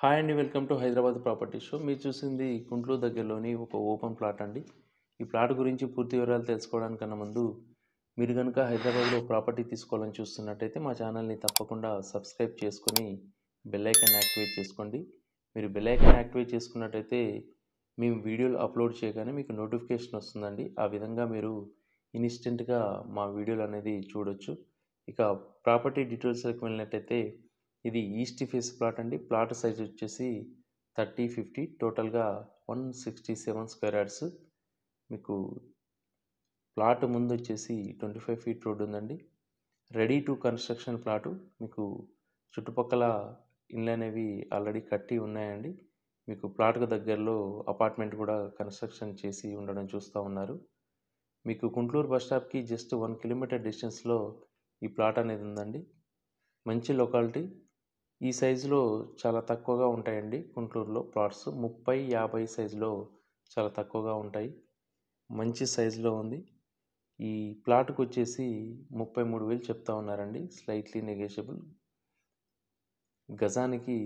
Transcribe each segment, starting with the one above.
Hi అండి. Welcome to Hyderabad property show. మీరు చూసింది గుంటూరు దగ్గరలోని ఒక ఓపెన్ ప్లాట్ అండి. ఈ ప్లాట్ గురించి పూర్తి వివరాలు తెలుసుకోవడానికన్నా ముందు మీరు కనుక హైదరాబాద్లో ప్రాపర్టీ తీసుకోవాలని చూస్తున్నట్టయితే మా ఛానల్ని తప్పకుండా సబ్స్క్రైబ్ చేసుకొని బెల్ ఐకాన్ యాక్టివేట్ చేసుకోండి. మీరు బెల్ ఐకాన్ యాక్టివేట్ చేసుకున్నట్టయితే మేము వీడియోలు అప్లోడ్ చేయగానే మీకు నోటిఫికేషన్ వస్తుందండి. ఆ విధంగా మీరు ఇన్స్టెంట్గా మా వీడియోలు అనేది చూడొచ్చు. ఇక ప్రాపర్టీ డీటెయిల్స్లోకి వెళ్ళినట్టయితే ఇది ఈస్ట్ ఫేస్ ప్లాట్ అండి. ప్లాట్ సైజ్ వచ్చేసి 30-50, టోటల్గా 167 స్క్వేర్ యార్డ్స్. మీకు ప్లాట్ ముందు వచ్చేసి 25 ఫీట్ రోడ్ ఉందండి. Ready to construction plot. మీకు చుట్టుపక్కల ఇండ్లు అనేవి ఆల్రెడీ కట్టి ఉన్నాయండి. మీకు ప్లాట్కు దగ్గరలో అపార్ట్మెంట్ కూడా కన్స్ట్రక్షన్ చేసి ఉండడం చూస్తూ ఉన్నారు. మీకు గుంటూరు బస్ స్టాప్కి జస్ట్ 1 కిలోమీటర్ డిస్టెన్స్లో ఈ ప్లాట్ అనేది ఉందండి. మంచి లొకాలిటీ. ఈ సైజులో చాలా తక్కువగా ఉంటాయండి గుంటూరులో ప్లాట్స్. 30-50 సైజులో చాలా తక్కువగా ఉంటాయి. మంచి సైజులో ఉంది. ఈ ప్లాట్కి వచ్చేసి 33,000 చెప్తా ఉన్నారండి. Slightly negotiable. గజానికి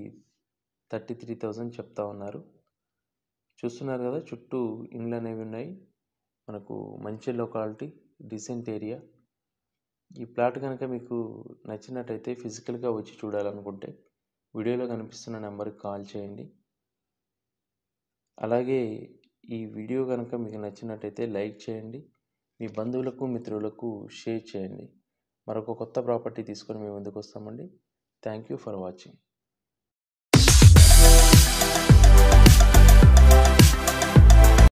33,000 చెప్తా ఉన్నారు. చూస్తున్నారు కదా, చుట్టూ ఇండ్లు అనేవి ఉన్నాయి. మనకు మంచి లొకాలిటీ, డీసెంట్ ఏరియా. ఈ ప్లాట్ కనుక మీకు నచ్చినట్టయితే ఫిజికల్గా వచ్చి చూడాలనుకుంటే వీడియోలో కనిపిస్తున్న నెంబర్కి కాల్ చేయండి. అలాగే ఈ వీడియో కనుక మీకు నచ్చినట్టయితే లైక్ చేయండి. మీ బంధువులకు, మిత్రులకు షేర్ చేయండి. మరొక కొత్త ప్రాపర్టీ తీసుకొని మీ ముందుకు వస్తామండి. Thank you for watching.